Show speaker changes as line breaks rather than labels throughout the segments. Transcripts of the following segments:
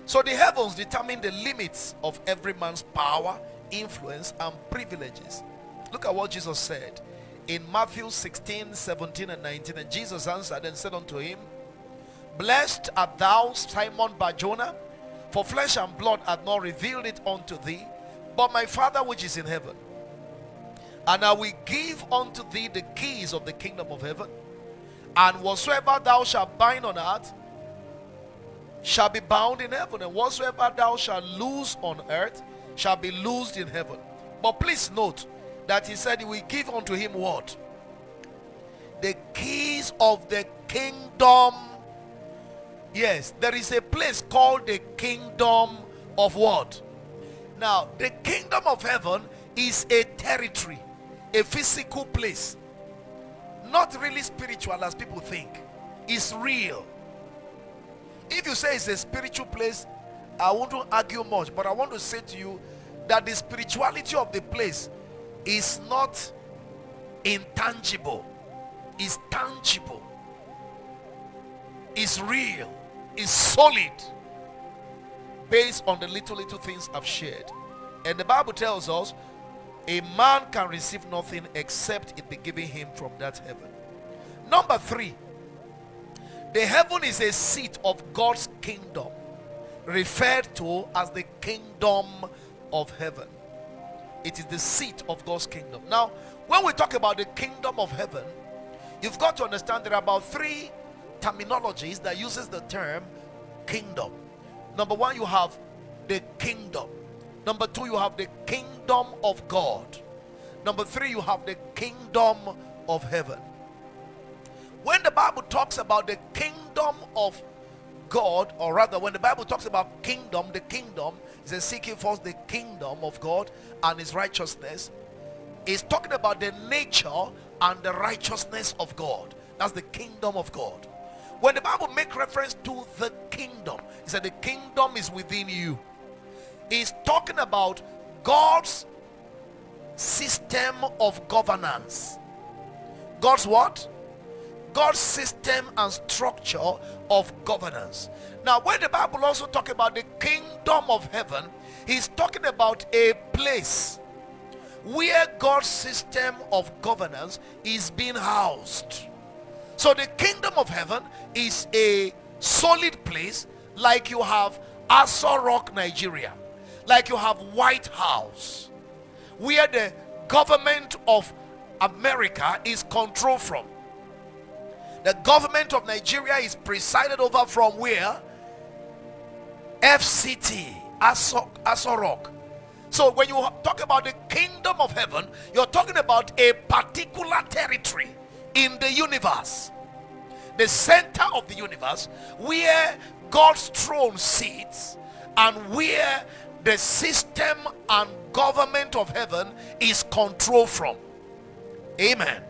So the heavens determine the limits of every man's power, influence, and privileges. Look at what Jesus said in Matthew 16, 17, and 19. And Jesus answered and said unto him, Blessed art thou, Simon Bar-Jonah, for flesh and blood hath not revealed it unto thee, but my Father which is in heaven. And I will give unto thee the keys of the kingdom of heaven. And whatsoever thou shalt bind on earth shall be bound in heaven, and whatsoever thou shalt loose on earth shall be loosed in heaven. But please note that he said he will give unto him what? The keys of the kingdom. Yes, there is a place called the kingdom of what? Now, the kingdom of heaven is a territory, a physical place. Not really spiritual as people think. It's real. If you say it's a spiritual place, I won't argue much, but I want to say to you that the spirituality of the place is not intangible. It's tangible. It's real. It's solid, based on the little things I've shared. And the Bible tells us a man can receive nothing except it be given him from that heaven. Number 3, the heaven is a seat of God's kingdom, referred to as the kingdom of heaven. It is the seat of God's kingdom. Now, when we talk about the kingdom of heaven, you've got to understand there are about 3 terminologies that uses the term kingdom. Number 1, you have the kingdom. Number 2, you have the kingdom of God. Number 3, you have the kingdom of heaven. When the Bible talks about the kingdom of God, or rather when the Bible talks about kingdom, the kingdom is seeking first the kingdom of God and his righteousness. It's talking about the nature and the righteousness of God. That's the kingdom of God. When the Bible makes reference to the kingdom, it said the kingdom is within you. It's talking about God's system of governance. God's what? God's system and structure of governance. Now, when the Bible also talks about the kingdom of heaven, he's talking about a place where God's system of governance is being housed. So the kingdom of heaven is a solid place, like you have Aso Rock, Nigeria, like you have White House, where the government of America is controlled from. The government of Nigeria is presided over from where? FCT, Aso Rock. So when you talk about the kingdom of heaven, you're talking about a particular territory in the universe, the center of the universe, where God's throne sits and where the system and government of heaven is controlled from. Amen.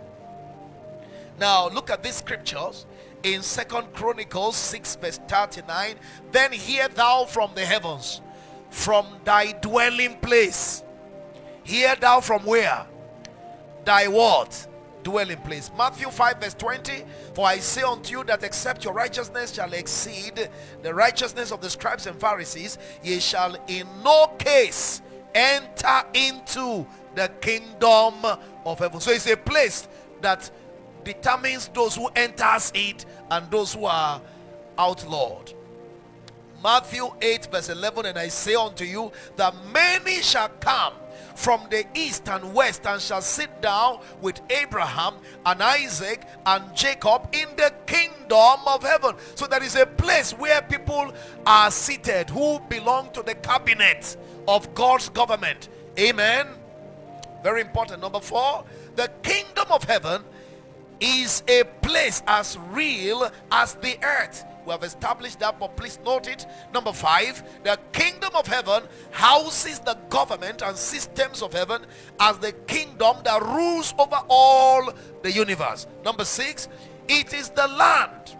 Now look at these scriptures in 2 Chronicles 6 verse 39. Then hear thou from the heavens, from thy dwelling place. Hear thou from where? Thy what? Dwelling place. Matthew 5 verse 20. For I say unto you that except your righteousness shall exceed the righteousness of the scribes and Pharisees, ye shall in no case enter into the kingdom of heaven. So it's a place that determines those who enters it and those who are outlawed. Matthew 8 verse 11. And I say unto you that many shall come from the east and west and shall sit down with Abraham and Isaac and Jacob in the kingdom of heaven. So there is a place where people are seated who belong to the cabinet of God's government. Amen. Very important. Number 4, the kingdom of heaven is a place as real as the earth. We have established that, but please note it. Number 5, the kingdom of heaven houses the government and systems of heaven as the kingdom that rules over all the universe. Number 6, it is the land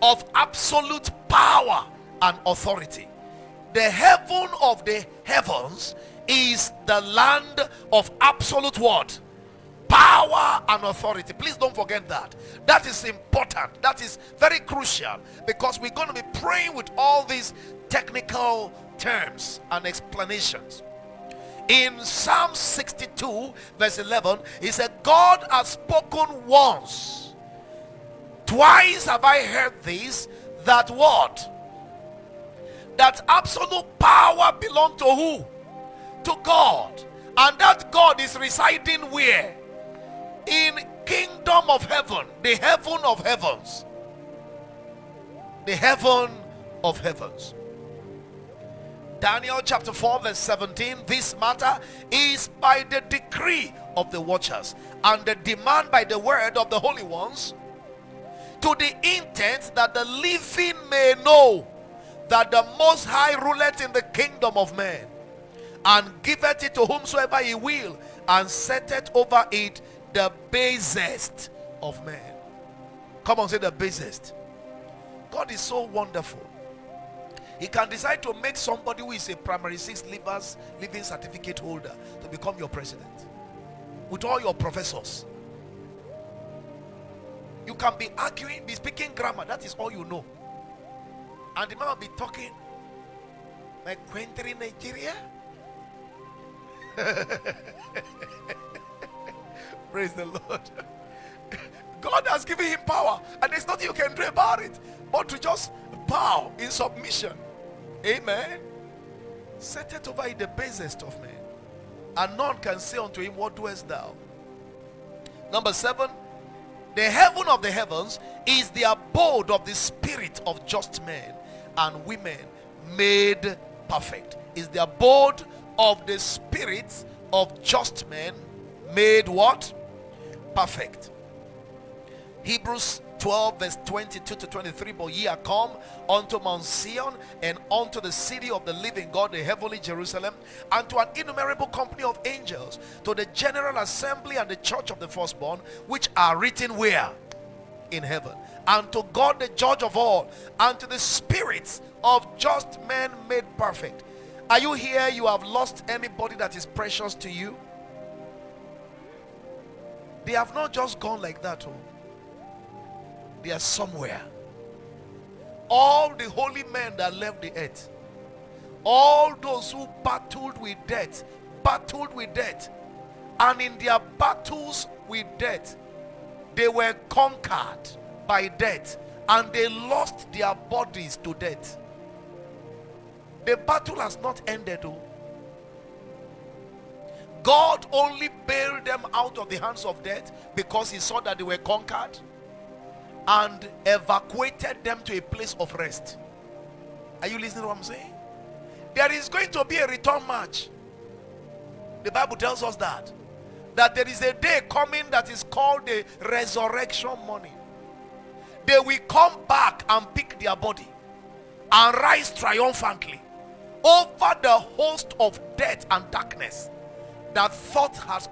of absolute power and authority. The heaven of the heavens is the land of absolute what? power and authority. Please don't forget that. That is important. That is very crucial, because we're going to be praying with all these technical terms and explanations. In Psalm 62 verse 11, he said, God has spoken once, twice have I heard this, that what? That absolute power belongs to who? To God. And that God is residing where? In kingdom of heaven, the heaven of heavens. The heaven of heavens. Daniel chapter 4 verse 17, this matter is by the decree of the watchers and the demand by the word of the holy ones, to the intent that the living may know that the Most High ruleth in the kingdom of men, and giveth it to whomsoever he will, and setteth over it the basest of men. Come on, say the basest. God is so wonderful. He can decide to make somebody who is a primary 6 living certificate holder to become your president with all your professors. You can be arguing, be speaking grammar, that is all you know, and the man will be talking my country Nigeria. Praise the Lord. God has given him power, and there's nothing you can do about it but to just bow in submission. Amen. Set it over in the basest of men, and none can say unto him, what doest thou? Number 7, the heaven of the heavens is the abode of the spirit of just men and women made perfect. Is the abode of the spirits of just men made what? Perfect. Hebrews 12 verse 22 to 23, but ye are come unto Mount Zion, and unto the city of the living God, the heavenly Jerusalem, and to an innumerable company of angels, to the general assembly and the church of the firstborn, which are written where? In heaven. And to God the judge of all, and to the spirits of just men made perfect. Are you here? You have lost anybody that is precious to you? They have not just gone like that. Oh. They are somewhere. All the holy men that left the earth, all those who battled with death, and in their battles with death, they were conquered by death, and they lost their bodies to death. The battle has not ended though. God only bailed them out of the hands of death because he saw that they were conquered, and evacuated them to a place of rest. Are you listening to what I'm saying? There is going to be a return march. The Bible tells us that there is a day coming that is called the resurrection morning. They will come back and pick their body and rise triumphantly over the host of death and darkness that thought has